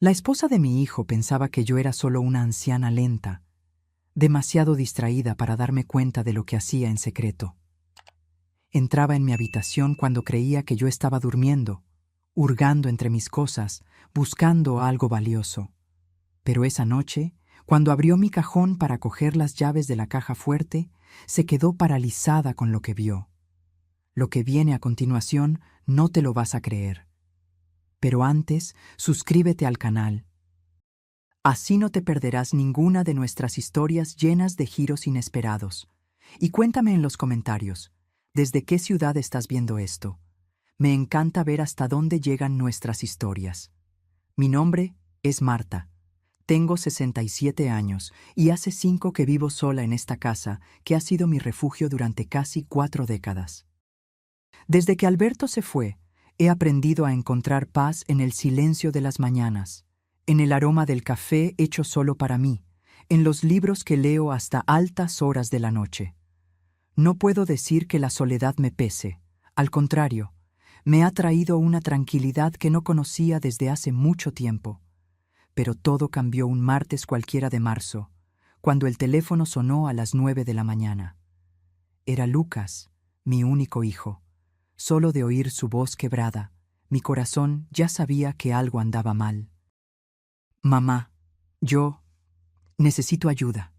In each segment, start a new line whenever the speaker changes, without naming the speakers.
La esposa de mi hijo pensaba que yo era solo una anciana lenta, demasiado distraída para darme cuenta de lo que hacía en secreto. Entraba en mi habitación cuando creía que yo estaba durmiendo, hurgando entre mis cosas, buscando algo valioso. Pero esa noche, cuando abrió mi cajón para coger las llaves de la caja fuerte, se quedó paralizada con lo que vio. Lo que viene a continuación no te lo vas a creer. Pero antes, suscríbete al canal. Así no te perderás ninguna de nuestras historias llenas de giros inesperados. Y cuéntame en los comentarios, ¿desde qué ciudad estás viendo esto? Me encanta ver hasta dónde llegan nuestras historias. Mi nombre es Marta. Tengo 67 años y hace 5 que vivo sola en esta casa que ha sido mi refugio durante casi 4 décadas. Desde que Alberto se fue, he aprendido a encontrar paz en el silencio de las mañanas, en el aroma del café hecho solo para mí, en los libros que leo hasta altas horas de la noche. No puedo decir que la soledad me pese, al contrario, me ha traído una tranquilidad que no conocía desde hace mucho tiempo. Pero todo cambió un martes cualquiera de marzo, cuando el teléfono sonó a las 9 de la mañana. Era Lucas, mi único hijo. Solo de oír su voz quebrada, mi corazón ya sabía que algo andaba mal. Mamá, yo necesito ayuda.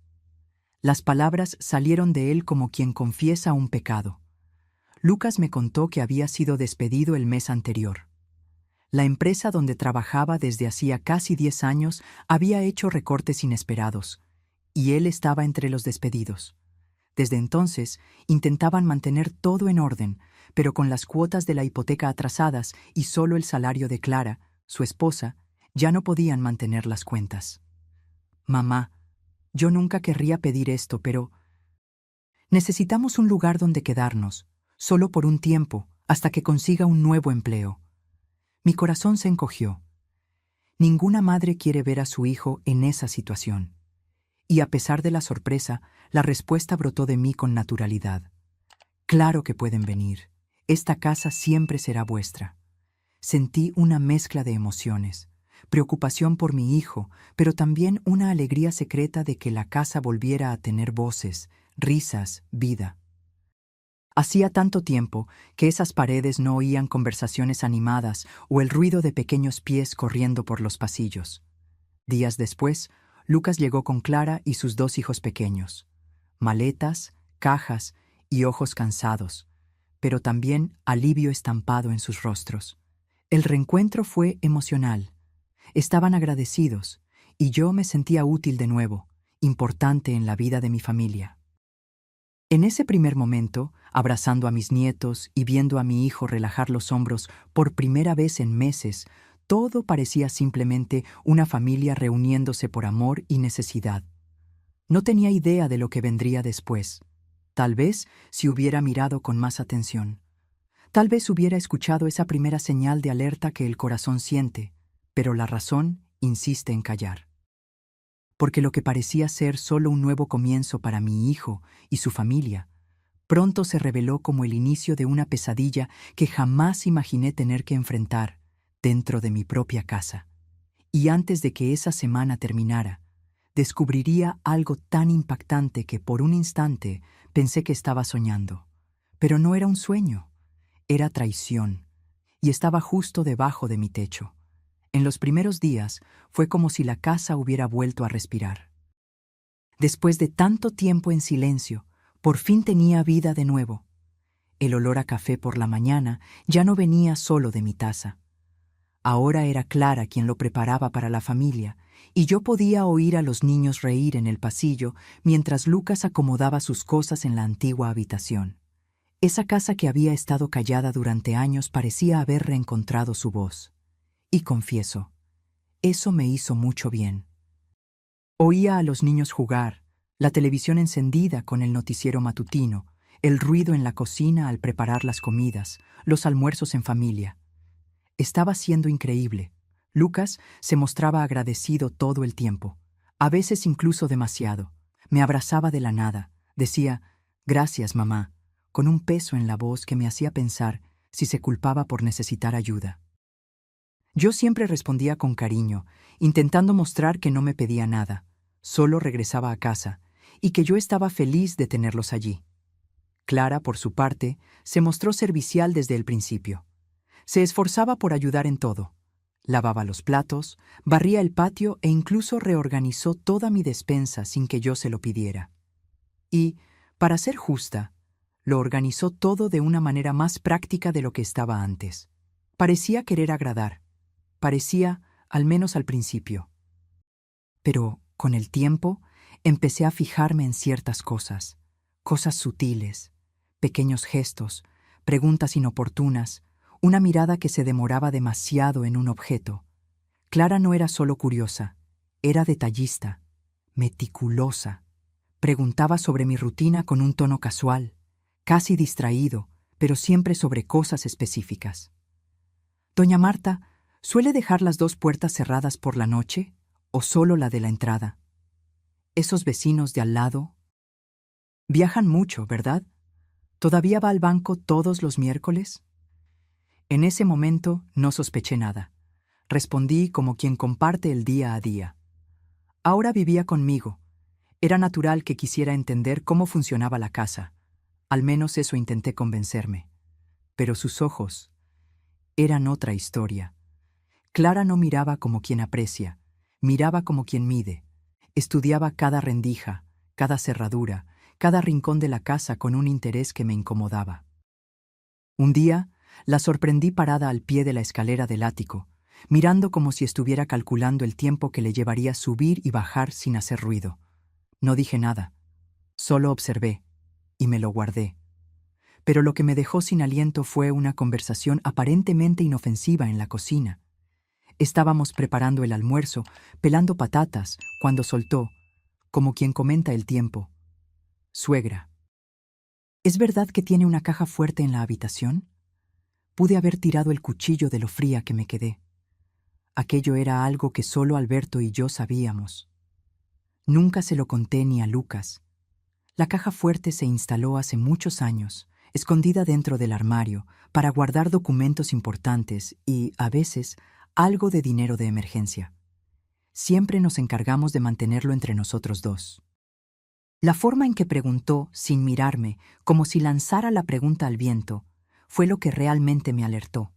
Las palabras salieron de él como quien confiesa un pecado. Lucas me contó que había sido despedido el mes anterior. La empresa donde trabajaba desde hacía casi 10 años había hecho recortes inesperados, y él estaba entre los despedidos. Desde entonces, intentaban mantener todo en orden, pero con las cuotas de la hipoteca atrasadas y solo el salario de Clara, su esposa, ya no podían mantener las cuentas. Mamá, yo nunca querría pedir esto, pero necesitamos un lugar donde quedarnos, solo por un tiempo, hasta que consiga un nuevo empleo. Mi corazón se encogió. Ninguna madre quiere ver a su hijo en esa situación. Y a pesar de la sorpresa, la respuesta brotó de mí con naturalidad. Claro que pueden venir. Esta casa siempre será vuestra. Sentí una mezcla de emociones, preocupación por mi hijo, pero también una alegría secreta de que la casa volviera a tener voces, risas, vida. Hacía tanto tiempo que esas paredes no oían conversaciones animadas o el ruido de pequeños pies corriendo por los pasillos. Días después, Lucas llegó con Clara y sus 2 hijos pequeños. Maletas, cajas y ojos cansados, pero también alivio estampado en sus rostros. El reencuentro fue emocional. Estaban agradecidos, y yo me sentía útil de nuevo, importante en la vida de mi familia. En ese primer momento, abrazando a mis nietos y viendo a mi hijo relajar los hombros por primera vez en meses, todo parecía simplemente una familia reuniéndose por amor y necesidad. No tenía idea de lo que vendría después. Tal vez si hubiera mirado con más atención. Tal vez hubiera escuchado esa primera señal de alerta que el corazón siente, pero la razón insiste en callar. Porque lo que parecía ser solo un nuevo comienzo para mi hijo y su familia, pronto se reveló como el inicio de una pesadilla que jamás imaginé tener que enfrentar dentro de mi propia casa. Y antes de que esa semana terminara, descubriría algo tan impactante que por un instante pensé que estaba soñando. Pero no era un sueño, era traición, y estaba justo debajo de mi techo. En los primeros días fue como si la casa hubiera vuelto a respirar. Después de tanto tiempo en silencio, por fin tenía vida de nuevo. El olor a café por la mañana ya no venía solo de mi taza. Ahora era Clara quien lo preparaba para la familia, y yo podía oír a los niños reír en el pasillo mientras Lucas acomodaba sus cosas en la antigua habitación. Esa casa que había estado callada durante años parecía haber reencontrado su voz. Y confieso, eso me hizo mucho bien. Oía a los niños jugar, la televisión encendida con el noticiero matutino, el ruido en la cocina al preparar las comidas, los almuerzos en familia. Estaba siendo increíble. Lucas se mostraba agradecido todo el tiempo, a veces incluso demasiado. Me abrazaba de la nada, decía, «Gracias, mamá», con un peso en la voz que me hacía pensar si se culpaba por necesitar ayuda. Yo siempre respondía con cariño, intentando mostrar que no me pedía nada, solo regresaba a casa, y que yo estaba feliz de tenerlos allí. Clara, por su parte, se mostró servicial desde el principio. Se esforzaba por ayudar en todo. Lavaba los platos, barría el patio e incluso reorganizó toda mi despensa sin que yo se lo pidiera. Y, para ser justa, lo organizó todo de una manera más práctica de lo que estaba antes. Parecía querer agradar. Parecía, al menos al principio. Pero, con el tiempo, empecé a fijarme en ciertas cosas, cosas sutiles, pequeños gestos, preguntas inoportunas, una mirada que se demoraba demasiado en un objeto. Clara no era solo curiosa, era detallista, meticulosa. Preguntaba sobre mi rutina con un tono casual, casi distraído, pero siempre sobre cosas específicas. Doña Marta, ¿suele dejar las dos puertas cerradas por la noche o solo la de la entrada? Esos vecinos de al lado viajan mucho, ¿verdad? ¿Todavía va al banco todos los miércoles? En ese momento no sospeché nada. Respondí como quien comparte el día a día. Ahora vivía conmigo. Era natural que quisiera entender cómo funcionaba la casa. Al menos eso intenté convencerme. Pero sus ojos eran otra historia. Clara no miraba como quien aprecia, miraba como quien mide. Estudiaba cada rendija, cada cerradura, cada rincón de la casa con un interés que me incomodaba. Un día, la sorprendí parada al pie de la escalera del ático, mirando como si estuviera calculando el tiempo que le llevaría subir y bajar sin hacer ruido. No dije nada, solo observé, y me lo guardé. Pero lo que me dejó sin aliento fue una conversación aparentemente inofensiva en la cocina. Estábamos preparando el almuerzo, pelando patatas, cuando soltó, como quien comenta el tiempo: «Suegra, ¿es verdad que tiene una caja fuerte en la habitación?» Pude haber tirado el cuchillo de lo fría que me quedé. Aquello era algo que solo Alberto y yo sabíamos. Nunca se lo conté ni a Lucas. La caja fuerte se instaló hace muchos años, escondida dentro del armario, para guardar documentos importantes y, a veces, algo de dinero de emergencia. Siempre nos encargamos de mantenerlo entre nosotros dos. La forma en que preguntó, sin mirarme, como si lanzara la pregunta al viento, fue lo que realmente me alertó.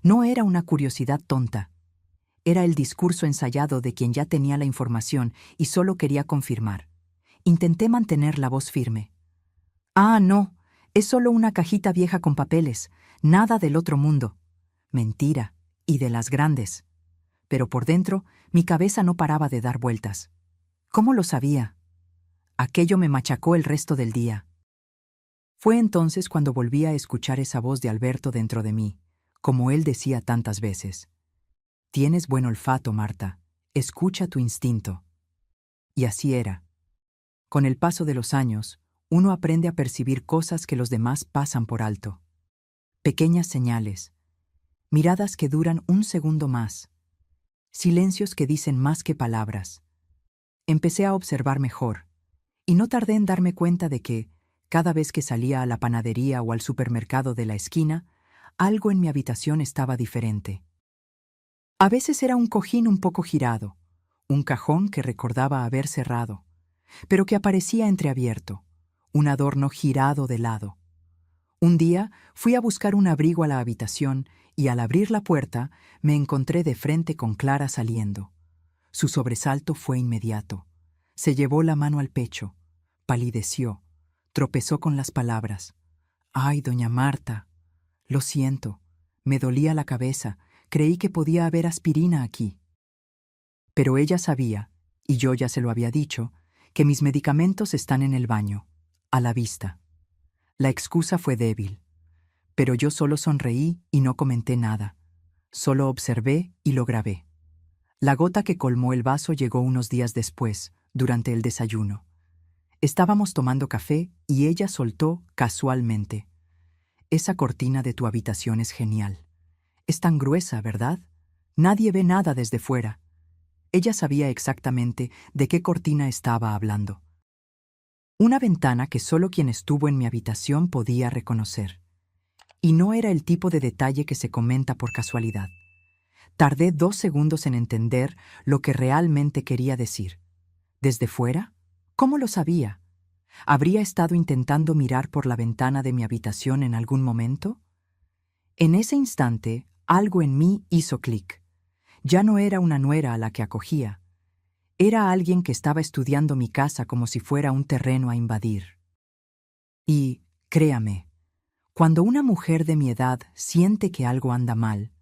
No era una curiosidad tonta. Era el discurso ensayado de quien ya tenía la información y solo quería confirmar. Intenté mantener la voz firme. «Ah, no, es solo una cajita vieja con papeles, nada del otro mundo». Mentira, y de las grandes. Pero por dentro, mi cabeza no paraba de dar vueltas. ¿Cómo lo sabía? Aquello me machacó el resto del día. Fue entonces cuando volví a escuchar esa voz de Alberto dentro de mí, como él decía tantas veces: «Tienes buen olfato, Marta, escucha tu instinto». Y así era. Con el paso de los años, uno aprende a percibir cosas que los demás pasan por alto. Pequeñas señales, miradas que duran un segundo más, silencios que dicen más que palabras. Empecé a observar mejor, y no tardé en darme cuenta de que, cada vez que salía a la panadería o al supermercado de la esquina, algo en mi habitación estaba diferente. A veces era un cojín un poco girado, un cajón que recordaba haber cerrado, pero que aparecía entreabierto, un adorno girado de lado. Un día fui a buscar un abrigo a la habitación y al abrir la puerta me encontré de frente con Clara saliendo. Su sobresalto fue inmediato. Se llevó la mano al pecho, palideció, tropezó con las palabras. «Ay, doña Marta, lo siento, me dolía la cabeza, creí que podía haber aspirina aquí». Pero ella sabía, y yo ya se lo había dicho, que mis medicamentos están en el baño, a la vista. La excusa fue débil, pero yo solo sonreí y no comenté nada. Solo observé y lo grabé. La gota que colmó el vaso llegó unos días después, durante el desayuno. Estábamos tomando café y ella soltó casualmente: «Esa cortina de tu habitación es genial. Es tan gruesa, ¿verdad? Nadie ve nada desde fuera». Ella sabía exactamente de qué cortina estaba hablando. Una ventana que solo quien estuvo en mi habitación podía reconocer. Y no era el tipo de detalle que se comenta por casualidad. Tardé 2 segundos en entender lo que realmente quería decir. ¿Desde fuera? ¿Cómo lo sabía? ¿Habría estado intentando mirar por la ventana de mi habitación en algún momento? En ese instante, algo en mí hizo clic. Ya no era una nuera a la que acogía. Era alguien que estaba estudiando mi casa como si fuera un terreno a invadir. Y, créame, cuando una mujer de mi edad siente que algo anda mal,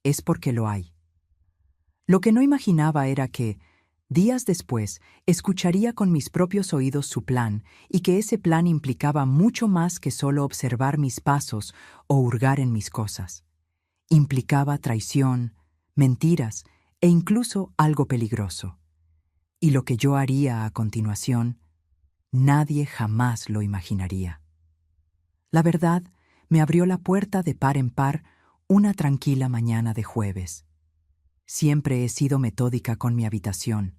es porque lo hay. Lo que no imaginaba era que, días después, escucharía con mis propios oídos su plan y que ese plan implicaba mucho más que solo observar mis pasos o hurgar en mis cosas. Implicaba traición, mentiras e incluso algo peligroso. Y lo que yo haría a continuación, nadie jamás lo imaginaría. La verdad, me abrió la puerta de par en par una tranquila mañana de jueves. Siempre he sido metódica con mi habitación.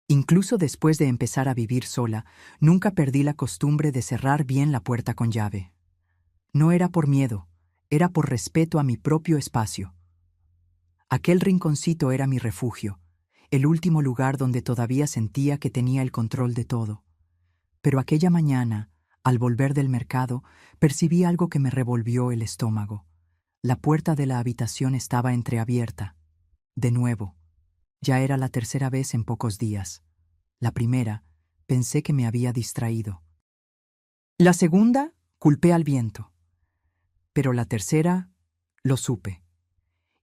Incluso después de empezar a vivir sola, nunca perdí la costumbre de cerrar bien la puerta con llave. No era por miedo, era por respeto a mi propio espacio. Aquel rinconcito era mi refugio, el último lugar donde todavía sentía que tenía el control de todo. Pero aquella mañana, al volver del mercado, percibí algo que me revolvió el estómago. La puerta de la habitación estaba entreabierta. De nuevo. Ya era la tercera vez en pocos días. La primera, pensé que me había distraído. La segunda, culpé al viento. Pero la tercera, lo supe.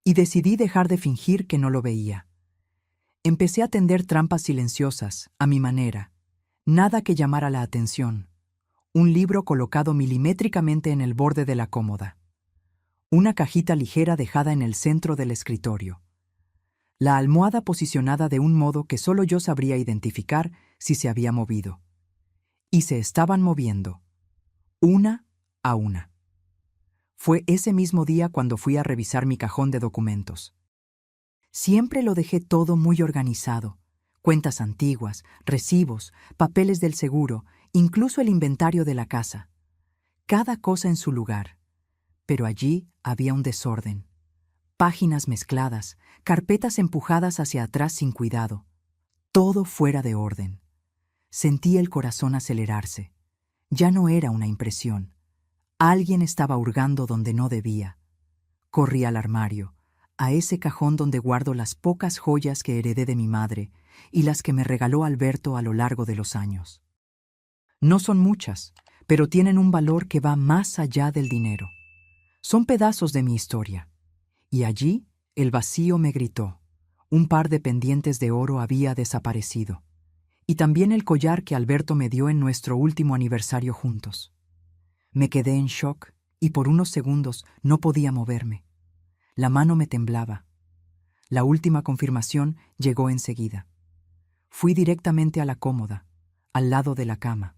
Y decidí dejar de fingir que no lo veía. Empecé a tender trampas silenciosas, a mi manera. Nada que llamara la atención. Un libro colocado milimétricamente en el borde de la cómoda. Una cajita ligera dejada en el centro del escritorio. La almohada posicionada de un modo que solo yo sabría identificar si se había movido. Y se estaban moviendo, una a una. Fue ese mismo día cuando fui a revisar mi cajón de documentos. Siempre lo dejé todo muy organizado. Cuentas antiguas, recibos, papeles del seguro, incluso el inventario de la casa. Cada cosa en su lugar. Pero allí había un desorden. Páginas mezcladas, carpetas empujadas hacia atrás sin cuidado. Todo fuera de orden. Sentí el corazón acelerarse. Ya no era una impresión. Alguien estaba hurgando donde no debía. Corrí al armario, a ese cajón donde guardo las pocas joyas que heredé de mi madre y las que me regaló Alberto a lo largo de los años. No son muchas, pero tienen un valor que va más allá del dinero. Son pedazos de mi historia. Y allí el vacío me gritó. Un par de pendientes de oro había desaparecido. Y también el collar que Alberto me dio en nuestro último aniversario juntos. Me quedé en shock y por unos segundos no podía moverme. La mano me temblaba. La última confirmación llegó enseguida. Fui directamente a la cómoda, al lado de la cama.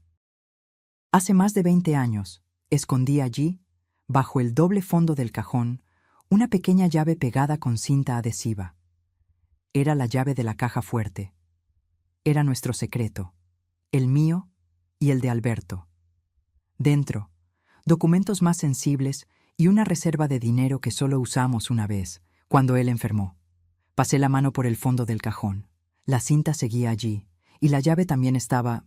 Hace más de 20 años, escondí allí, bajo el doble fondo del cajón, una pequeña llave pegada con cinta adhesiva. Era la llave de la caja fuerte. Era nuestro secreto, el mío y el de Alberto. Dentro, documentos más sensibles y una reserva de dinero que solo usamos una vez, cuando él enfermó. Pasé la mano por el fondo del cajón. La cinta seguía allí, y la llave también estaba...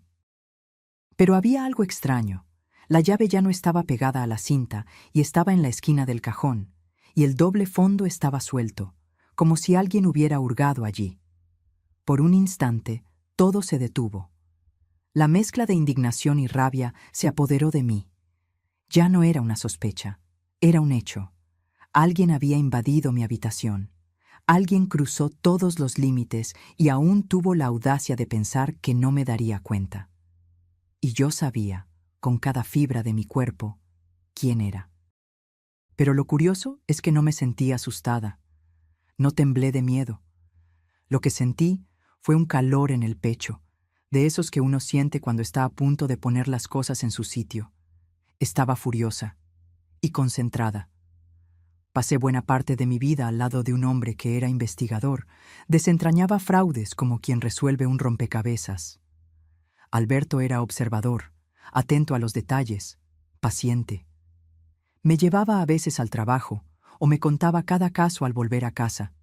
Pero había algo extraño. La llave ya no estaba pegada a la cinta y estaba en la esquina del cajón, y el doble fondo estaba suelto, como si alguien hubiera hurgado allí. Por un instante, todo se detuvo. La mezcla de indignación y rabia se apoderó de mí. Ya no era una sospecha, era un hecho. Alguien había invadido mi habitación. Alguien cruzó todos los límites y aún tuvo la audacia de pensar que no me daría cuenta. Y yo sabía, con cada fibra de mi cuerpo, quién era. Pero lo curioso es que no me sentí asustada. No temblé de miedo. Lo que sentí fue un calor en el pecho, de esos que uno siente cuando está a punto de poner las cosas en su sitio. Estaba furiosa y concentrada. Pasé buena parte de mi vida al lado de un hombre que era investigador, desentrañaba fraudes como quien resuelve un rompecabezas. Alberto era observador, atento a los detalles, paciente. Me llevaba a veces al trabajo, o me contaba cada caso al volver a casa.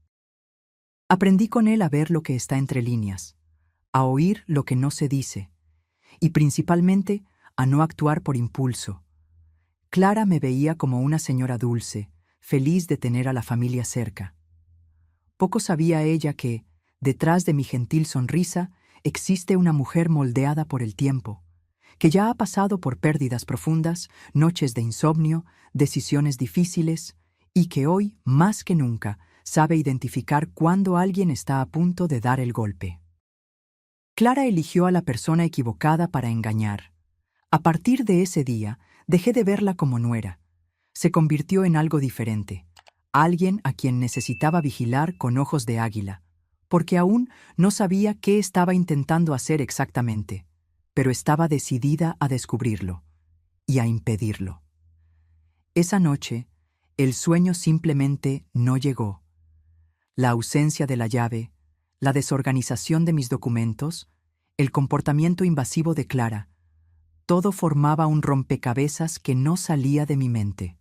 Aprendí con él a ver lo que está entre líneas, a oír lo que no se dice, y principalmente a no actuar por impulso. Clara me veía como una señora dulce, feliz de tener a la familia cerca. Poco sabía ella que, detrás de mi gentil sonrisa, existe una mujer moldeada por el tiempo, que ya ha pasado por pérdidas profundas, noches de insomnio, decisiones difíciles, y que hoy, más que nunca, sabe identificar cuándo alguien está a punto de dar el golpe. Clara eligió a la persona equivocada para engañar. A partir de ese día, dejé de verla como nuera. Se convirtió en algo diferente, alguien a quien necesitaba vigilar con ojos de águila, porque aún no sabía qué estaba intentando hacer exactamente, pero estaba decidida a descubrirlo y a impedirlo. Esa noche, el sueño simplemente no llegó. La ausencia de la llave, la desorganización de mis documentos, el comportamiento invasivo de Clara, todo formaba un rompecabezas que no salía de mi mente.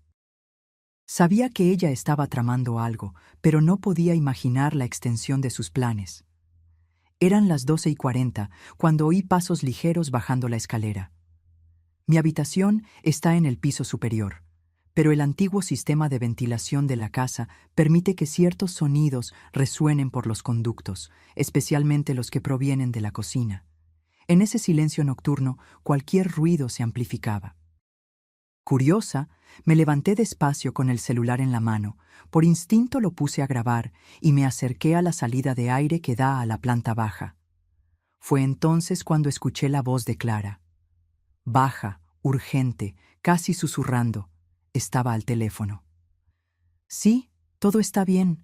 Sabía que ella estaba tramando algo, pero no podía imaginar la extensión de sus planes. Eran las 12:40 cuando oí pasos ligeros bajando la escalera. Mi habitación está en el piso superior, pero el antiguo sistema de ventilación de la casa permite que ciertos sonidos resuenen por los conductos, especialmente los que provienen de la cocina. En ese silencio nocturno, cualquier ruido se amplificaba. Curiosa, me levanté despacio con el celular en la mano, por instinto lo puse a grabar y me acerqué a la salida de aire que da a la planta baja. Fue entonces cuando escuché la voz de Clara. Baja, urgente, casi susurrando, estaba al teléfono. Sí, todo está bien.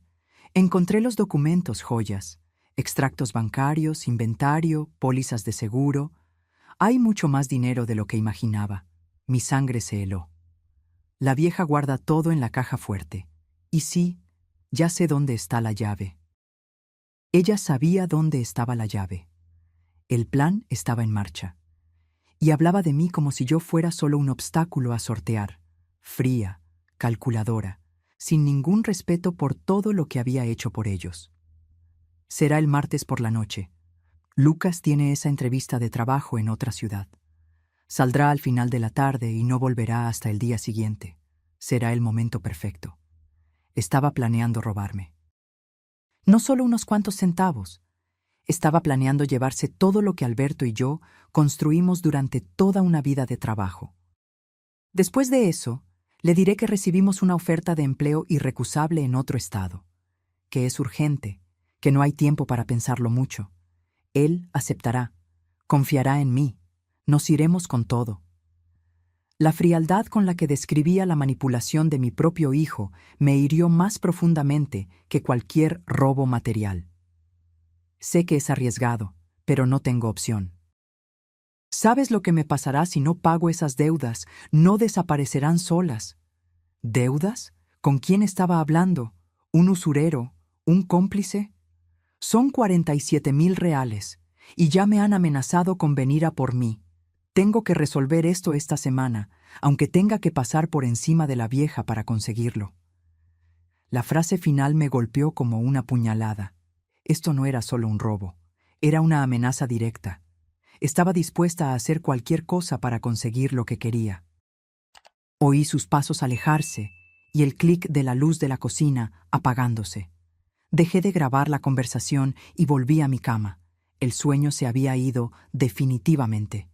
Encontré los documentos, joyas, extractos bancarios, inventario, pólizas de seguro. Hay mucho más dinero de lo que imaginaba. Mi sangre se heló. La vieja guarda todo en la caja fuerte. Y sí, ya sé dónde está la llave. Ella sabía dónde estaba la llave. El plan estaba en marcha. Y hablaba de mí como si yo fuera solo un obstáculo a sortear, fría, calculadora, sin ningún respeto por todo lo que había hecho por ellos. Será el martes por la noche. Lucas tiene esa entrevista de trabajo en otra ciudad. Saldrá al final de la tarde y no volverá hasta el día siguiente. Será el momento perfecto. Estaba planeando robarme. No solo unos cuantos centavos. Estaba planeando llevarse todo lo que Alberto y yo construimos durante toda una vida de trabajo. Después de eso, le diré que recibimos una oferta de empleo irrecusable en otro estado, que es urgente, que no hay tiempo para pensarlo mucho. Él aceptará, confiará en mí, nos iremos con todo. La frialdad con la que describía la manipulación de mi propio hijo me hirió más profundamente que cualquier robo material. Sé que es arriesgado, pero no tengo opción. ¿Sabes lo que me pasará si no pago esas deudas? No desaparecerán solas. ¿Deudas? ¿Con quién estaba hablando? ¿Un usurero? ¿Un cómplice? Son 47,000 reales, y ya me han amenazado con venir a por mí. Tengo que resolver esto esta semana, aunque tenga que pasar por encima de la vieja para conseguirlo. La frase final me golpeó como una puñalada. Esto no era solo un robo, era una amenaza directa. Estaba dispuesta a hacer cualquier cosa para conseguir lo que quería. Oí sus pasos alejarse y el clic de la luz de la cocina apagándose. Dejé de grabar la conversación y volví a mi cama. El sueño se había ido definitivamente,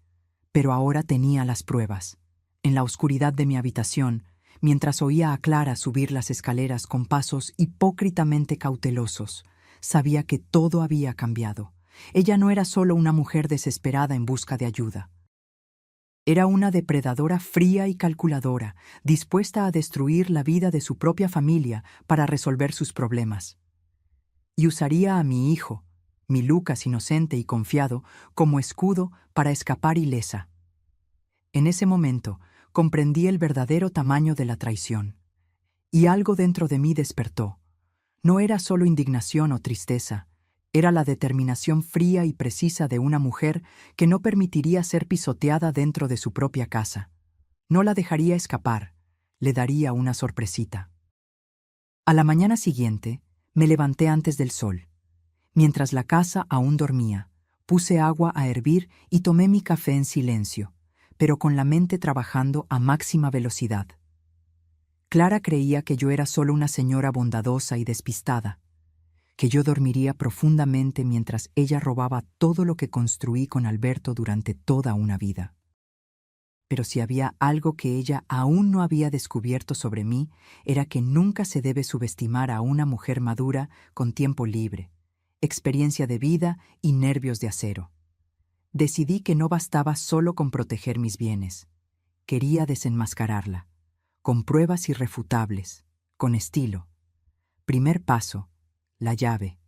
pero ahora tenía las pruebas. En la oscuridad de mi habitación, mientras oía a Clara subir las escaleras con pasos hipócritamente cautelosos, sabía que todo había cambiado. Ella no era solo una mujer desesperada en busca de ayuda. Era una depredadora fría y calculadora, dispuesta a destruir la vida de su propia familia para resolver sus problemas. Y usaría a mi hijo, mi Lucas inocente y confiado, como escudo para escapar ilesa. En ese momento, comprendí el verdadero tamaño de la traición. Y algo dentro de mí despertó. No era solo indignación o tristeza, era la determinación fría y precisa de una mujer que no permitiría ser pisoteada dentro de su propia casa. No la dejaría escapar, le daría una sorpresita. A la mañana siguiente, me levanté antes del sol. Mientras la casa aún dormía, puse agua a hervir y tomé mi café en silencio, pero con la mente trabajando a máxima velocidad. Clara creía que yo era solo una señora bondadosa y despistada, que yo dormiría profundamente mientras ella robaba todo lo que construí con Alberto durante toda una vida. Pero si había algo que ella aún no había descubierto sobre mí, era que nunca se debe subestimar a una mujer madura con tiempo libre, experiencia de vida y nervios de acero. Decidí que no bastaba solo con proteger mis bienes. Quería desenmascararla, con pruebas irrefutables, con estilo. Primer paso, la llave.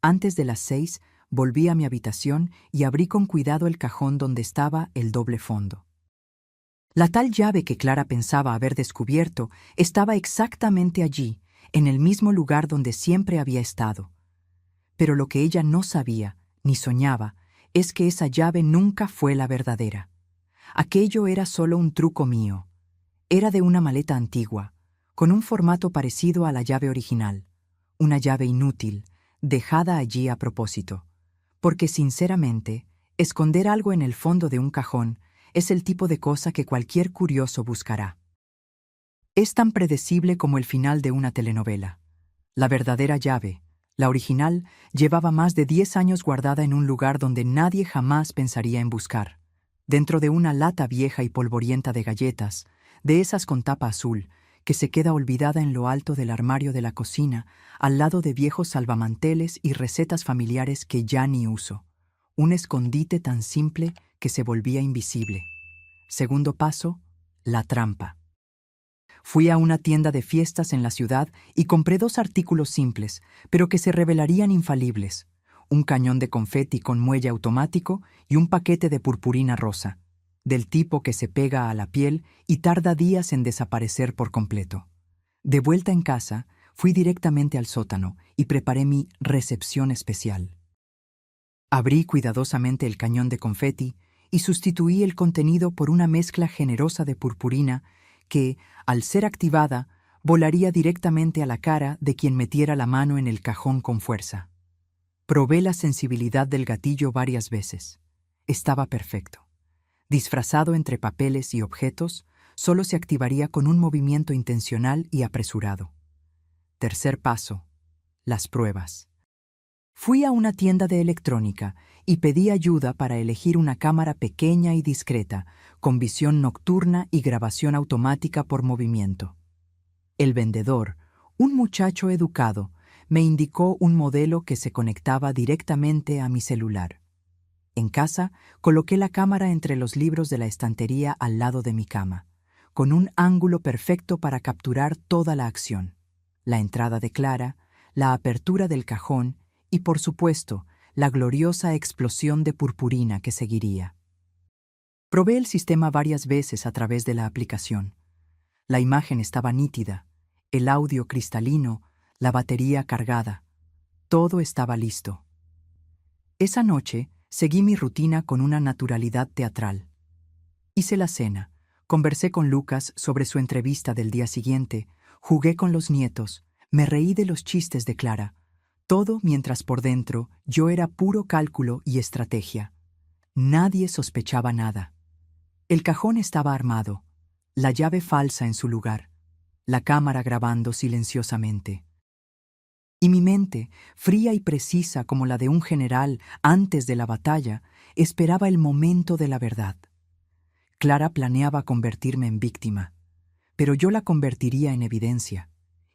Antes de las 6, volví a mi habitación y abrí con cuidado el cajón donde estaba el doble fondo. La tal llave que Clara pensaba haber descubierto estaba exactamente allí, en el mismo lugar donde siempre había estado. Pero lo que ella no sabía, ni soñaba, es que esa llave nunca fue la verdadera. Aquello era solo un truco mío. Era de una maleta antigua, con un formato parecido a la llave original. Una llave inútil, dejada allí a propósito. Porque, sinceramente, esconder algo en el fondo de un cajón es el tipo de cosa que cualquier curioso buscará. Es tan predecible como el final de una telenovela. La verdadera llave, la original, llevaba más de 10 años guardada en un lugar donde nadie jamás pensaría en buscar. Dentro de una lata vieja y polvorienta de galletas, de esas con tapa azul, que se queda olvidada en lo alto del armario de la cocina, al lado de viejos salvamanteles y recetas familiares que ya ni uso. Un escondite tan simple que se volvía invisible. Segundo paso, la trampa. Fui a una tienda de fiestas en la ciudad y compré 2 artículos simples, pero que se revelarían infalibles: un cañón de confeti con muelle automático y un paquete de purpurina rosa, del tipo que se pega a la piel y tarda días en desaparecer por completo. De vuelta en casa, fui directamente al sótano y preparé mi recepción especial. Abrí cuidadosamente el cañón de confeti y sustituí el contenido por una mezcla generosa de purpurina que, al ser activada, volaría directamente a la cara de quien metiera la mano en el cajón con fuerza. Probé la sensibilidad del gatillo varias veces. Estaba perfecto. Disfrazado entre papeles y objetos, solo se activaría con un movimiento intencional y apresurado. Tercer paso, las pruebas. Fui a una tienda de electrónica y pedí ayuda para elegir una cámara pequeña y discreta, con visión nocturna y grabación automática por movimiento. El vendedor, un muchacho educado, me indicó un modelo que se conectaba directamente a mi celular. En casa, coloqué la cámara entre los libros de la estantería al lado de mi cama, con un ángulo perfecto para capturar toda la acción: la entrada de Clara, la apertura del cajón y, por supuesto, la gloriosa explosión de purpurina que seguiría. Probé el sistema varias veces a través de la aplicación. La imagen estaba nítida, el audio cristalino, la batería cargada. Todo estaba listo. Esa noche seguí mi rutina con una naturalidad teatral. Hice la cena, conversé con Lucas sobre su entrevista del día siguiente, jugué con los nietos, me reí de los chistes de Clara. Todo mientras por dentro yo era puro cálculo y estrategia. Nadie sospechaba nada. El cajón estaba armado, la llave falsa en su lugar, la cámara grabando silenciosamente. Y mi mente, fría y precisa como la de un general antes de la batalla, esperaba el momento de la verdad. Clara planeaba convertirme en víctima, pero yo la convertiría en evidencia.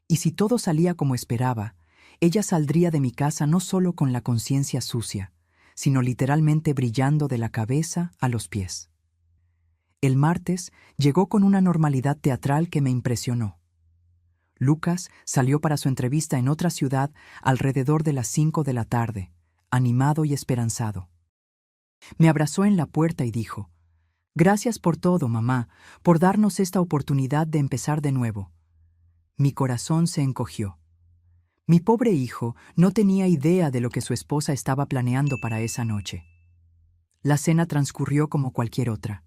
Y si todo salía como esperaba, ella saldría de mi casa no solo con la conciencia sucia, sino literalmente brillando de la cabeza a los pies. El martes llegó con una normalidad teatral que me impresionó. Lucas salió para su entrevista en otra ciudad alrededor de las 5 de la tarde, animado y esperanzado. Me abrazó en la puerta y dijo: «Gracias por todo, mamá, por darnos esta oportunidad de empezar de nuevo». Mi corazón se encogió. Mi pobre hijo no tenía idea de lo que su esposa estaba planeando para esa noche. La cena transcurrió como cualquier otra.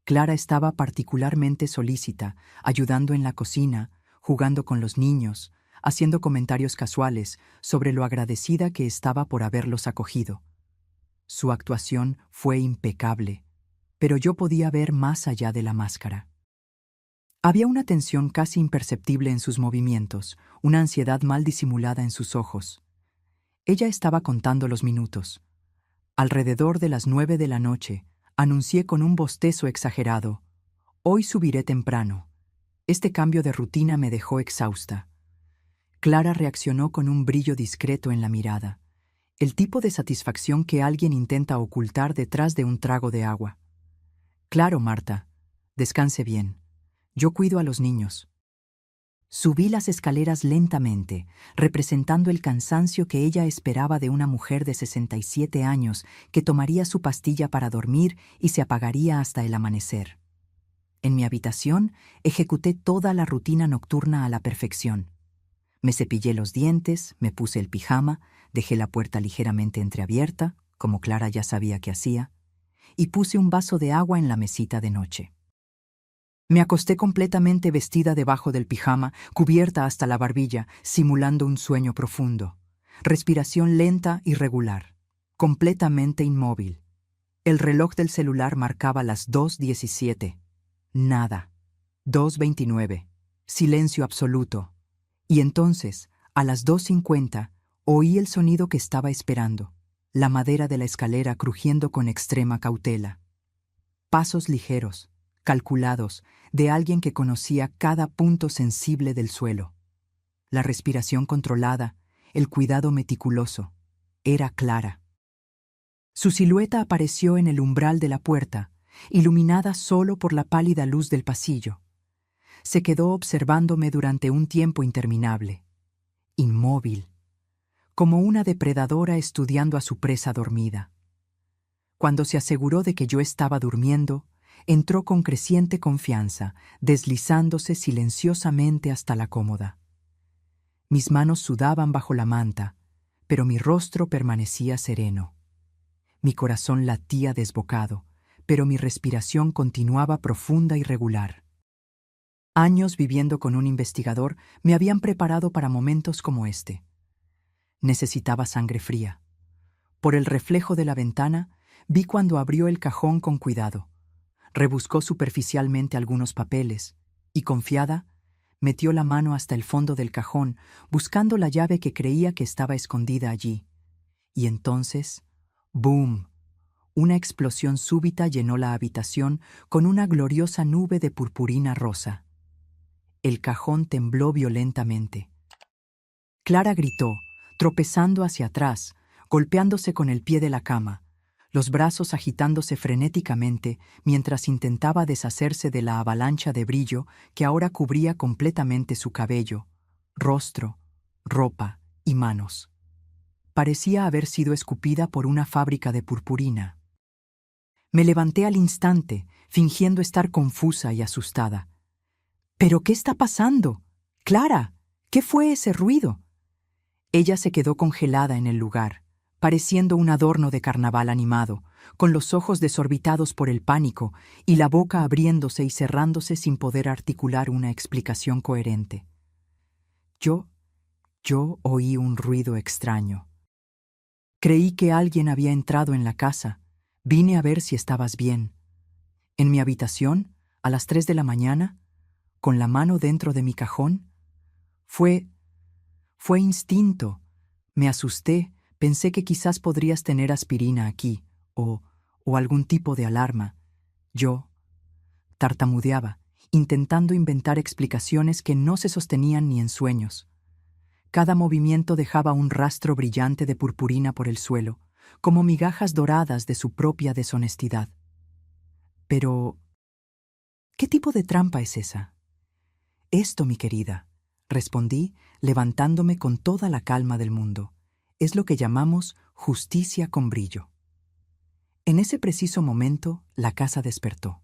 Clara estaba particularmente solícita, ayudando en la cocina, jugando con los niños, haciendo comentarios casuales sobre lo agradecida que estaba por haberlos acogido. Su actuación fue impecable, pero yo podía ver más allá de la máscara. Había una tensión casi imperceptible en sus movimientos, una ansiedad mal disimulada en sus ojos. Ella estaba contando los minutos. Alrededor de las 9 de la noche, anuncié con un bostezo exagerado: «Hoy subiré temprano». Este cambio de rutina me dejó exhausta. Clara reaccionó con un brillo discreto en la mirada, el tipo de satisfacción que alguien intenta ocultar detrás de un trago de agua. «Claro, Marta. Descanse bien. Yo cuido a los niños». Subí las escaleras lentamente, representando el cansancio que ella esperaba de una mujer de 67 años que tomaría su pastilla para dormir y se apagaría hasta el amanecer. En mi habitación, ejecuté toda la rutina nocturna a la perfección. Me cepillé los dientes, me puse el pijama, dejé la puerta ligeramente entreabierta, como Clara ya sabía que hacía, y puse un vaso de agua en la mesita de noche. Me acosté completamente vestida debajo del pijama, cubierta hasta la barbilla, simulando un sueño profundo. Respiración lenta y regular, completamente inmóvil. El reloj del celular marcaba las 2:17. Nada. 2:29. Silencio absoluto. Y entonces, a las 2:50, oí el sonido que estaba esperando, la madera de la escalera crujiendo con extrema cautela. Pasos ligeros, calculados, de alguien que conocía cada punto sensible del suelo. La respiración controlada, el cuidado meticuloso. Era Clara. Su silueta apareció en el umbral de la puerta, iluminada solo por la pálida luz del pasillo. Se quedó observándome durante un tiempo interminable, inmóvil, como una depredadora estudiando a su presa dormida. Cuando se aseguró de que yo estaba durmiendo, entró con creciente confianza, deslizándose silenciosamente hasta la cómoda. Mis manos sudaban bajo la manta, pero mi rostro permanecía sereno. Mi corazón latía desbocado, pero mi respiración continuaba profunda y regular. Años viviendo con un investigador me habían preparado para momentos como este. Necesitaba sangre fría. Por el reflejo de la ventana, vi cuando abrió el cajón con cuidado. Rebuscó superficialmente algunos papeles y, confiada, metió la mano hasta el fondo del cajón, buscando la llave que creía que estaba escondida allí. Y entonces, ¡boom! Una explosión súbita llenó la habitación con una gloriosa nube de purpurina rosa. El cajón tembló violentamente. Clara gritó, tropezando hacia atrás, golpeándose con el pie de la cama, los brazos agitándose frenéticamente mientras intentaba deshacerse de la avalancha de brillo que ahora cubría completamente su cabello, rostro, ropa y manos. Parecía haber sido escupida por una fábrica de purpurina. Me levanté al instante, fingiendo estar confusa y asustada. ¿Pero qué está pasando? ¡Clara! ¿Qué fue ese ruido? Ella se quedó congelada en el lugar, pareciendo un adorno de carnaval animado, con los ojos desorbitados por el pánico y la boca abriéndose y cerrándose sin poder articular una explicación coherente. Yo oí un ruido extraño. Creí que alguien había entrado en la casa. Vine a ver si estabas bien. En mi habitación, a las 3 de la mañana, con la mano dentro de mi cajón. Fue instinto. Me asusté, pensé que quizás podrías tener aspirina aquí, o algún tipo de alarma. Yo tartamudeaba, intentando inventar explicaciones que no se sostenían ni en sueños. Cada movimiento dejaba un rastro brillante de purpurina por el suelo, como migajas doradas de su propia deshonestidad. Pero, ¿qué tipo de trampa es esa? Esto, mi querida, respondí, levantándome con toda la calma del mundo, es lo que llamamos justicia con brillo. En ese preciso momento, la casa despertó.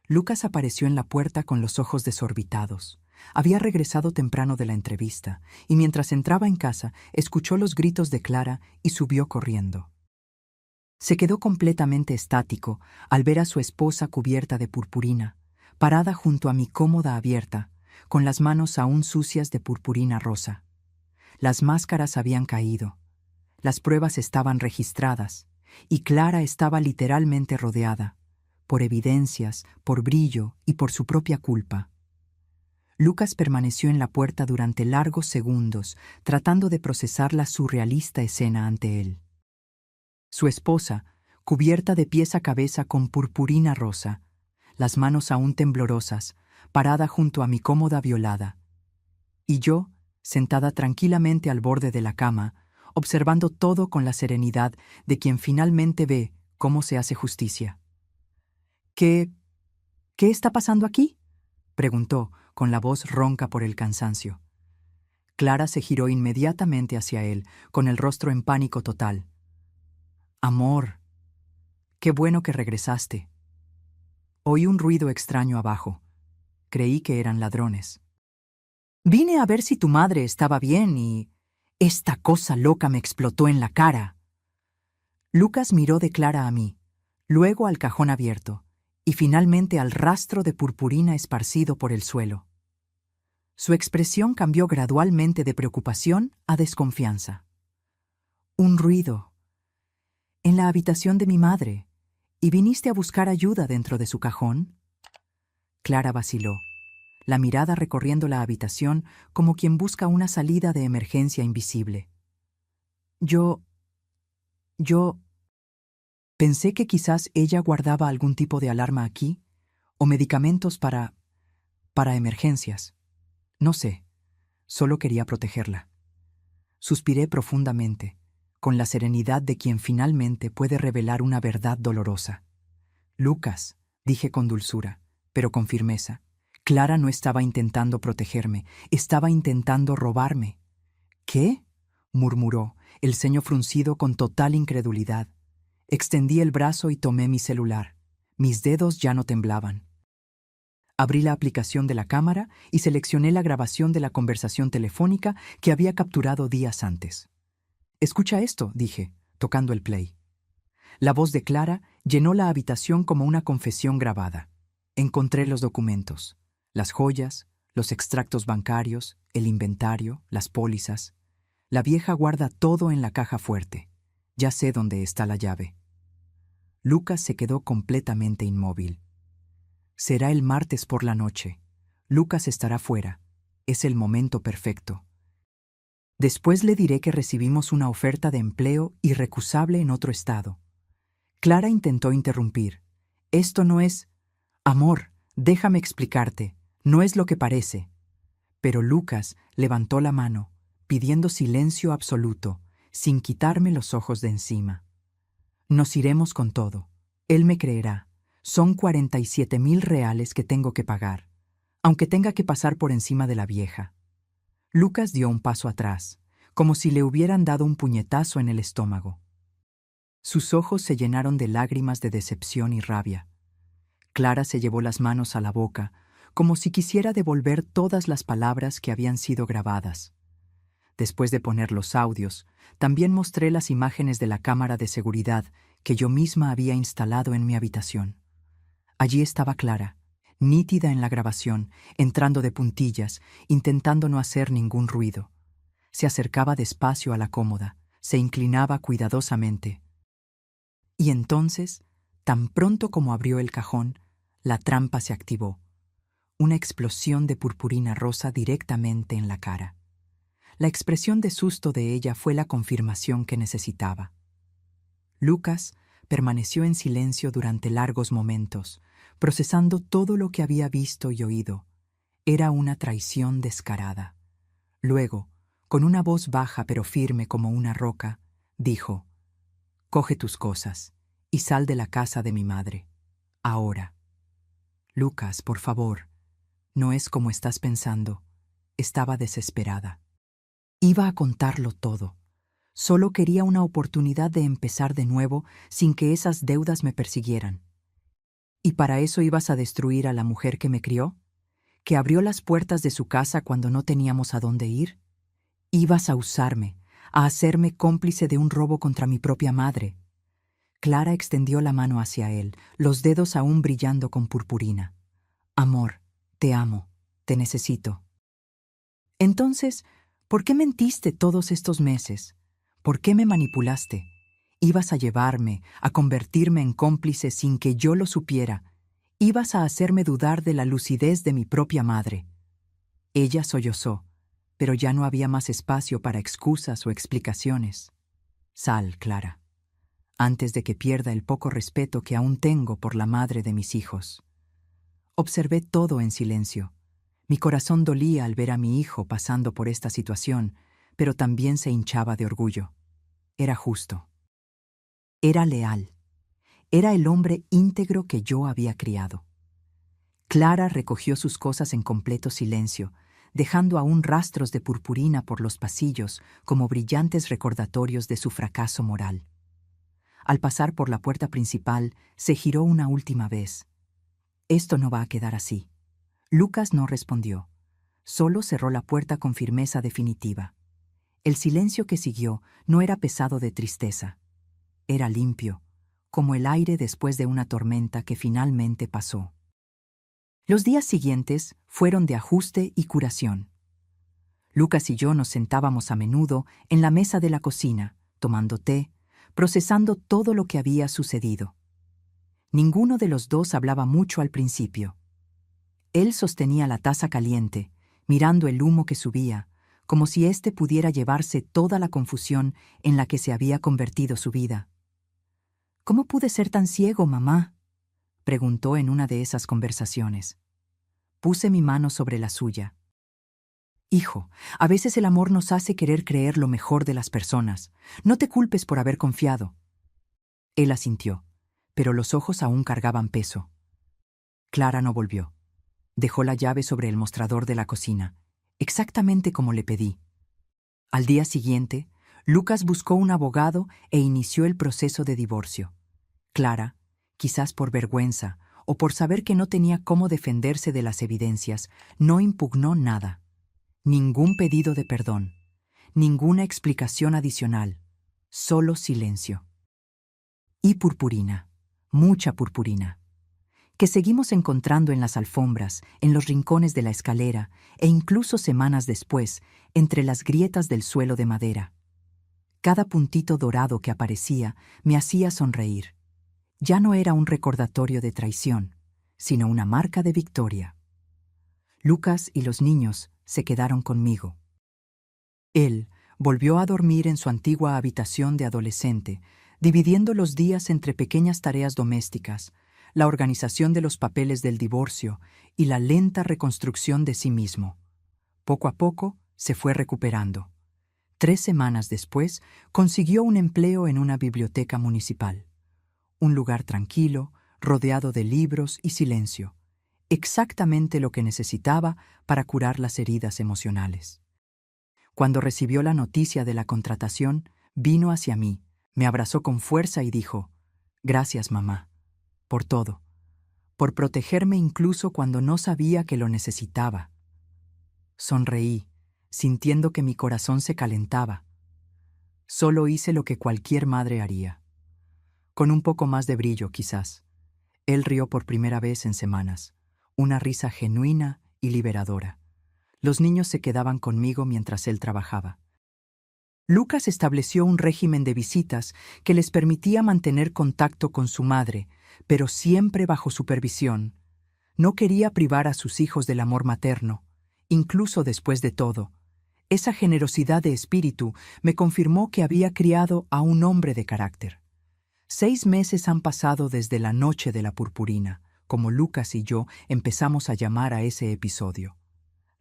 Lucas apareció en la puerta con los ojos desorbitados. Había regresado temprano de la entrevista, y mientras entraba en casa, escuchó los gritos de Clara y subió corriendo. Se quedó completamente estático al ver a su esposa cubierta de purpurina, parada junto a mi cómoda abierta, con las manos aún sucias de purpurina rosa. Las máscaras habían caído. Las pruebas estaban registradas, y Clara estaba literalmente rodeada, por evidencias, por brillo y por su propia culpa. Lucas permaneció en la puerta durante largos segundos, tratando de procesar la surrealista escena ante él. Su esposa, cubierta de pies a cabeza con purpurina rosa, las manos aún temblorosas, parada junto a mi cómoda violada. Y yo, sentada tranquilamente al borde de la cama, observando todo con la serenidad de quien finalmente ve cómo se hace justicia. ¿Qué está pasando aquí?, preguntó, con la voz ronca por el cansancio. Clara se giró inmediatamente hacia él, con el rostro en pánico total. «Amor, qué bueno que regresaste». Oí un ruido extraño abajo. Creí que eran ladrones. «Vine a ver si tu madre estaba bien y... esta cosa loca me explotó en la cara». Lucas miró de Clara a mí, luego al cajón abierto, y finalmente al rastro de purpurina esparcido por el suelo. Su expresión cambió gradualmente de preocupación a desconfianza. «Un ruido. En la habitación de mi madre. ¿Y viniste a buscar ayuda dentro de su cajón?». Clara vaciló, la mirada recorriendo la habitación como quien busca una salida de emergencia invisible. Yo pensé que quizás ella guardaba algún tipo de alarma aquí, o medicamentos para emergencias. No sé, solo quería protegerla. Suspiré profundamente, con la serenidad de quien finalmente puede revelar una verdad dolorosa. «Lucas», dije con dulzura, pero con firmeza, «Clara no estaba intentando protegerme, estaba intentando robarme». «¿Qué?», murmuró, el ceño fruncido con total incredulidad. Extendí el brazo y tomé mi celular. Mis dedos ya no temblaban. Abrí la aplicación de la cámara y seleccioné la grabación de la conversación telefónica que había capturado días antes. «Escucha esto», dije, tocando el play. La voz de Clara llenó la habitación como una confesión grabada. Encontré los documentos, las joyas, los extractos bancarios, el inventario, las pólizas. La vieja guarda todo en la caja fuerte. Ya sé dónde está la llave. Lucas se quedó completamente inmóvil. Será el martes por la noche. Lucas estará fuera. Es el momento perfecto. Después le diré que recibimos una oferta de empleo irrecusable en otro estado. Clara intentó interrumpir. «Esto no es... Amor, déjame explicarte. No es lo que parece». Pero Lucas levantó la mano, pidiendo silencio absoluto, sin quitarme los ojos de encima. «Nos iremos con todo. Él me creerá. Son 47,000 reales que tengo que pagar, aunque tenga que pasar por encima de la vieja». Lucas dio un paso atrás, como si le hubieran dado un puñetazo en el estómago. Sus ojos se llenaron de lágrimas de decepción y rabia. Clara se llevó las manos a la boca, como si quisiera devolver todas las palabras que habían sido grabadas. Después de poner los audios, también mostré las imágenes de la cámara de seguridad que yo misma había instalado en mi habitación. Allí estaba Clara, nítida en la grabación, entrando de puntillas, intentando no hacer ningún ruido. Se acercaba despacio a la cómoda, se inclinaba cuidadosamente. Y entonces, tan pronto como abrió el cajón, la trampa se activó. Una explosión de purpurina rosa directamente en la cara. La expresión de susto de ella fue la confirmación que necesitaba. Lucas permaneció en silencio durante largos momentos, procesando todo lo que había visto y oído. Era una traición descarada. Luego, con una voz baja pero firme como una roca, dijo: «Coge tus cosas y sal de la casa de mi madre. Ahora». «Lucas, por favor, no es como estás pensando». Estaba desesperada. Iba a contarlo todo. Solo quería una oportunidad de empezar de nuevo sin que esas deudas me persiguieran. ¿Y para eso ibas a destruir a la mujer que me crió? ¿Que abrió las puertas de su casa cuando no teníamos a dónde ir? Ibas a usarme, a hacerme cómplice de un robo contra mi propia madre. Clara extendió la mano hacia él, los dedos aún brillando con purpurina. «Amor, te amo». Te necesito. Entonces, ¿por qué mentiste todos estos meses? ¿Por qué me manipulaste? Ibas a llevarme, a convertirme en cómplice sin que yo lo supiera. Ibas a hacerme dudar de la lucidez de mi propia madre. Ella sollozó, pero ya no había más espacio para excusas o explicaciones. Sal, Clara, antes de que pierda el poco respeto que aún tengo por la madre de mis hijos. Observé todo en silencio. Mi corazón dolía al ver a mi hijo pasando por esta situación, pero también se hinchaba de orgullo. Era justo. Era leal. Era el hombre íntegro que yo había criado. Clara recogió sus cosas en completo silencio, dejando aún rastros de purpurina por los pasillos como brillantes recordatorios de su fracaso moral. Al pasar por la puerta principal, se giró una última vez. Esto no va a quedar así. Lucas no respondió. Solo cerró la puerta con firmeza definitiva. El silencio que siguió no era pesado de tristeza. Era limpio, como el aire después de una tormenta que finalmente pasó. Los días siguientes fueron de ajuste y curación. Lucas y yo nos sentábamos a menudo en la mesa de la cocina, tomando té, procesando todo lo que había sucedido. Ninguno de los dos hablaba mucho al principio. Él sostenía la taza caliente, mirando el humo que subía, como si éste pudiera llevarse toda la confusión en la que se había convertido su vida. «¿Cómo pude ser tan ciego, mamá?», preguntó en una de esas conversaciones. Puse mi mano sobre la suya. «Hijo, a veces el amor nos hace querer creer lo mejor de las personas. No te culpes por haber confiado». Él asintió, pero los ojos aún cargaban peso. Clara no volvió. Dejó la llave sobre el mostrador de la cocina, exactamente como le pedí. Al día siguiente, Lucas buscó un abogado e inició el proceso de divorcio. Clara, quizás por vergüenza o por saber que no tenía cómo defenderse de las evidencias, no impugnó nada. Ningún pedido de perdón, ninguna explicación adicional, solo silencio. Y purpurina, mucha purpurina, que seguimos encontrando en las alfombras, en los rincones de la escalera e incluso semanas después, entre las grietas del suelo de madera. Cada puntito dorado que aparecía me hacía sonreír. Ya no era un recordatorio de traición, sino una marca de victoria. Lucas y los niños se quedaron conmigo. Él volvió a dormir en su antigua habitación de adolescente, dividiendo los días entre pequeñas tareas domésticas, la organización de los papeles del divorcio y la lenta reconstrucción de sí mismo. Poco a poco se fue recuperando. 3 semanas después consiguió un empleo en una biblioteca municipal. Un lugar tranquilo, rodeado de libros y silencio. Exactamente lo que necesitaba para curar las heridas emocionales. Cuando recibió la noticia de la contratación, vino hacia mí, me abrazó con fuerza y dijo: «Gracias, mamá, por todo, por protegerme incluso cuando no sabía que lo necesitaba». Sonreí, sintiendo que mi corazón se calentaba. Solo hice lo que cualquier madre haría. Con un poco más de brillo, quizás. Él rió por primera vez en semanas, una risa genuina y liberadora. Los niños se quedaban conmigo mientras él trabajaba. Lucas estableció un régimen de visitas que les permitía mantener contacto con su madre, pero siempre bajo supervisión. No quería privar a sus hijos del amor materno, incluso después de todo. Esa generosidad de espíritu me confirmó que había criado a un hombre de carácter. 6 meses han pasado desde la noche de la purpurina, como Lucas y yo empezamos a llamar a ese episodio.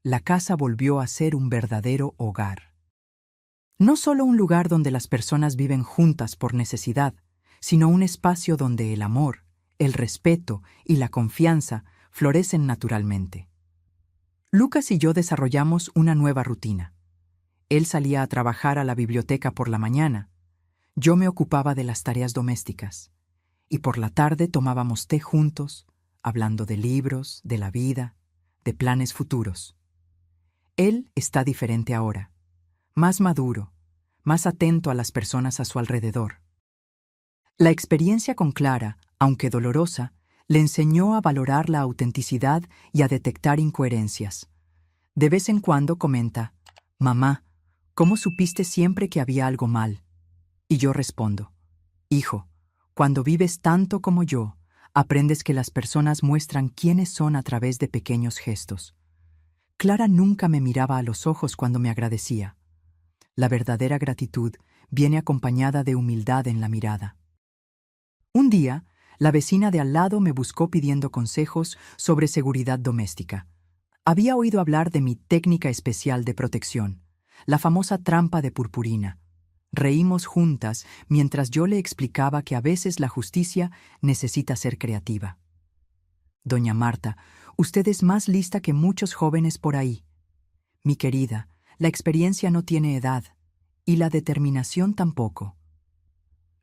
La casa volvió a ser un verdadero hogar. No solo un lugar donde las personas viven juntas por necesidad, sino un espacio donde el amor, el respeto y la confianza florecen naturalmente. Lucas y yo desarrollamos una nueva rutina. Él salía a trabajar a la biblioteca por la mañana. Yo me ocupaba de las tareas domésticas. Y por la tarde tomábamos té juntos, hablando de libros, de la vida, de planes futuros. Él está diferente ahora, más maduro, más atento a las personas a su alrededor. La experiencia con Clara, aunque dolorosa, le enseñó a valorar la autenticidad y a detectar incoherencias, De vez en cuando comenta, «Mamá, ¿cómo supiste siempre que había algo mal?». Y yo respondo, «Hijo, cuando vives tanto como yo, aprendes que las personas muestran quiénes son a través de pequeños gestos». Clara nunca me miraba a los ojos cuando me agradecía. La verdadera gratitud viene acompañada de humildad en la mirada. Un día, la vecina de al lado me buscó pidiendo consejos sobre seguridad doméstica. Había oído hablar de mi técnica especial de protección, la famosa trampa de purpurina. Reímos juntas mientras yo le explicaba que a veces la justicia necesita ser creativa. «Doña Marta, usted es más lista que muchos jóvenes por ahí». «Mi querida, la experiencia no tiene edad, y la determinación tampoco».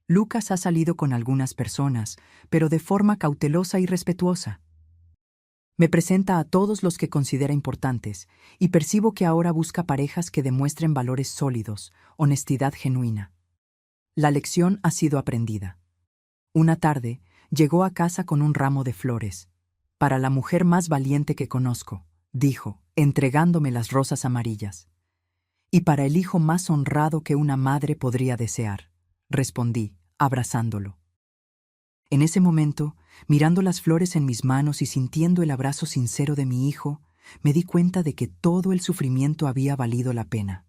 Lucas ha salido con algunas personas, pero de forma cautelosa y respetuosa. Me presenta a todos los que considera importantes, y percibo que ahora busca parejas que demuestren valores sólidos, honestidad genuina. La lección ha sido aprendida. Una tarde, llegó a casa con un ramo de flores. «Para la mujer más valiente que conozco», dijo, entregándome las rosas amarillas. «Y para el hijo más honrado que una madre podría desear», respondí, abrazándolo. En ese momento, mirando las flores en mis manos y sintiendo el abrazo sincero de mi hijo, me di cuenta de que todo el sufrimiento había valido la pena.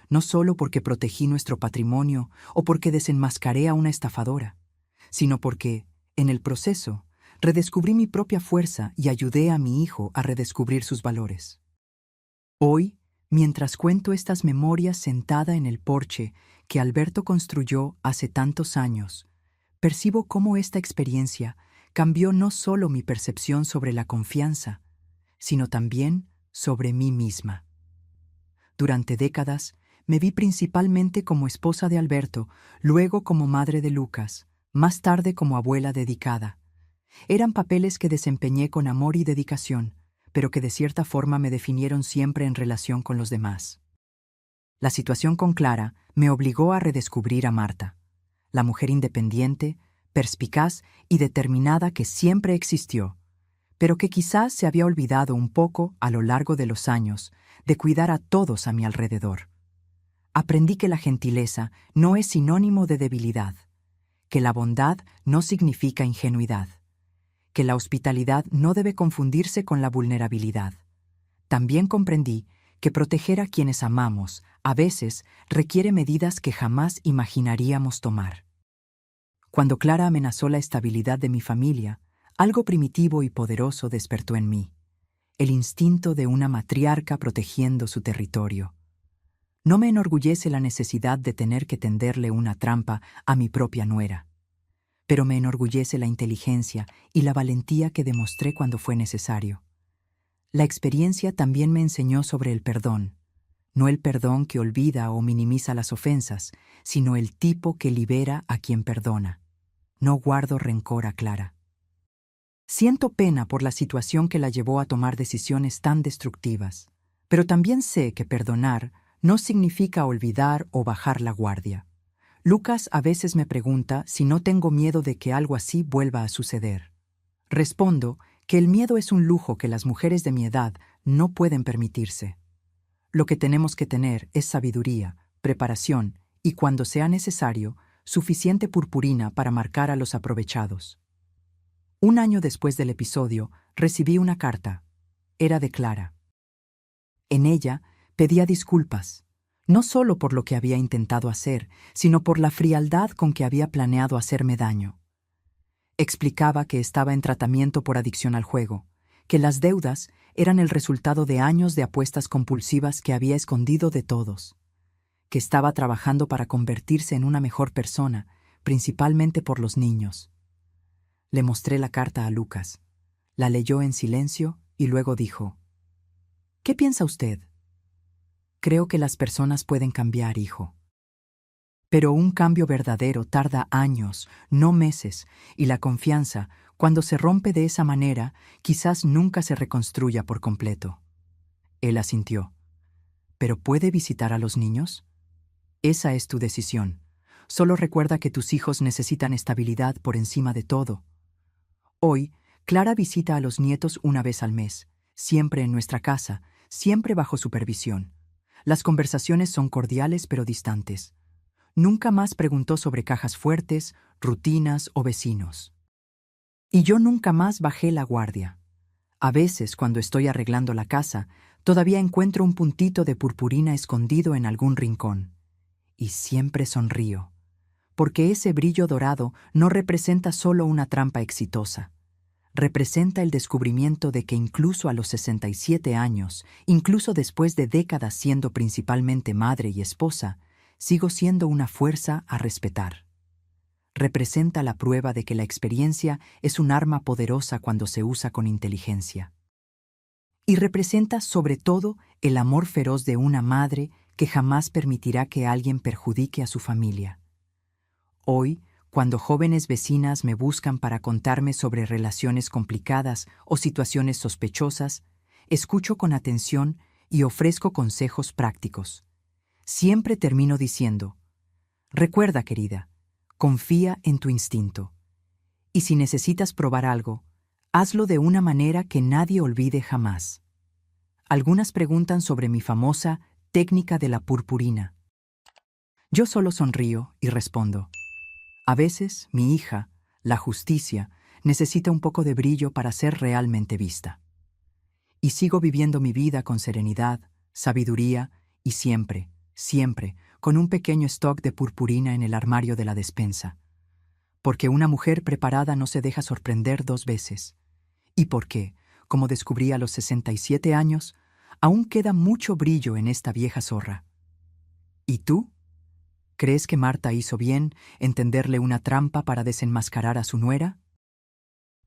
No solo porque protegí nuestro patrimonio o porque desenmascaré a una estafadora, sino porque, en el proceso, redescubrí mi propia fuerza y ayudé a mi hijo a redescubrir sus valores. Hoy, mientras cuento estas memorias sentada en el porche que Alberto construyó hace tantos años, percibo cómo esta experiencia cambió no solo mi percepción sobre la confianza, sino también sobre mí misma. Durante décadas, me vi principalmente como esposa de Alberto, luego como madre de Lucas, más tarde como abuela dedicada. Eran papeles que desempeñé con amor y dedicación, pero que de cierta forma me definieron siempre en relación con los demás. La situación con Clara me obligó a redescubrir a Marta, la mujer independiente, perspicaz y determinada que siempre existió, pero que quizás se había olvidado un poco a lo largo de los años de cuidar a todos a mi alrededor. Aprendí que la gentileza no es sinónimo de debilidad, que la bondad no significa ingenuidad, que la hospitalidad no debe confundirse con la vulnerabilidad. También comprendí que proteger a quienes amamos a veces requiere medidas que jamás imaginaríamos tomar. Cuando Clara amenazó la estabilidad de mi familia, algo primitivo y poderoso despertó en mí, el instinto de una matriarca protegiendo su territorio. No me enorgullece la necesidad de tener que tenderle una trampa a mi propia nuera, pero me enorgullece la inteligencia y la valentía que demostré cuando fue necesario. La experiencia también me enseñó sobre el perdón, no el perdón que olvida o minimiza las ofensas, sino el tipo que libera a quien perdona. No guardo rencor a Clara. Siento pena por la situación que la llevó a tomar decisiones tan destructivas, pero también sé que perdonar no significa olvidar o bajar la guardia. Lucas a veces me pregunta si no tengo miedo de que algo así vuelva a suceder. Respondo que el miedo es un lujo que las mujeres de mi edad no pueden permitirse. Lo que tenemos que tener es sabiduría, preparación y, cuando sea necesario, suficiente purpurina para marcar a los aprovechados. Un año después del episodio, recibí una carta. Era de Clara. En ella, pedía disculpas, no solo por lo que había intentado hacer, sino por la frialdad con que había planeado hacerme daño. Explicaba que estaba en tratamiento por adicción al juego, que las deudas eran el resultado de años de apuestas compulsivas que había escondido de todos, que estaba trabajando para convertirse en una mejor persona, principalmente por los niños. Le mostré la carta a Lucas. La leyó en silencio y luego dijo, «¿Qué piensa usted?» «Creo que las personas pueden cambiar, hijo. Pero un cambio verdadero tarda años, no meses, y la confianza, cuando se rompe de esa manera, quizás nunca se reconstruya por completo». Él asintió. «¿Pero puede visitar a los niños?» «Esa es tu decisión. Solo recuerda que tus hijos necesitan estabilidad por encima de todo». Hoy, Clara visita a los nietos una vez al mes, siempre en nuestra casa, siempre bajo supervisión. Las conversaciones son cordiales pero distantes. Nunca más preguntó sobre cajas fuertes, rutinas o vecinos. Y yo nunca más bajé la guardia. A veces, cuando estoy arreglando la casa, todavía encuentro un puntito de purpurina escondido en algún rincón. Y siempre sonrío, porque ese brillo dorado no representa solo una trampa exitosa. Representa el descubrimiento de que incluso a los 67 años, incluso después de décadas siendo principalmente madre y esposa, sigo siendo una fuerza a respetar. Representa la prueba de que la experiencia es un arma poderosa cuando se usa con inteligencia. Y representa sobre todo el amor feroz de una madre que jamás permitirá que alguien perjudique a su familia. Hoy, cuando jóvenes vecinas me buscan para contarme sobre relaciones complicadas o situaciones sospechosas, escucho con atención y ofrezco consejos prácticos. Siempre termino diciendo: recuerda, querida, confía en tu instinto. Y si necesitas probar algo, hazlo de una manera que nadie olvide jamás. Algunas preguntan sobre mi famosa técnica de la purpurina. Yo solo sonrío y respondo: a veces, mi hija, la justicia, necesita un poco de brillo para ser realmente vista. Y sigo viviendo mi vida con serenidad, sabiduría y siempre, siempre, con un pequeño stock de purpurina en el armario de la despensa. Porque una mujer preparada no se deja sorprender dos veces. Y porque, como descubrí a los 67 años, aún queda mucho brillo en esta vieja zorra. ¿Y tú? ¿Crees que Marta hizo bien en tenderle una trampa para desenmascarar a su nuera?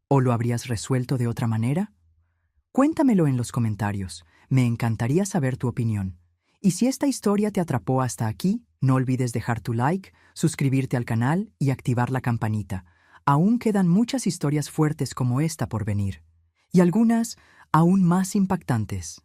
¿O lo habrías resuelto de otra manera? Cuéntamelo en los comentarios. Me encantaría saber tu opinión. Y si esta historia te atrapó hasta aquí, no olvides dejar tu like, suscribirte al canal y activar la campanita. Aún quedan muchas historias fuertes como esta por venir. Y algunas aún más impactantes.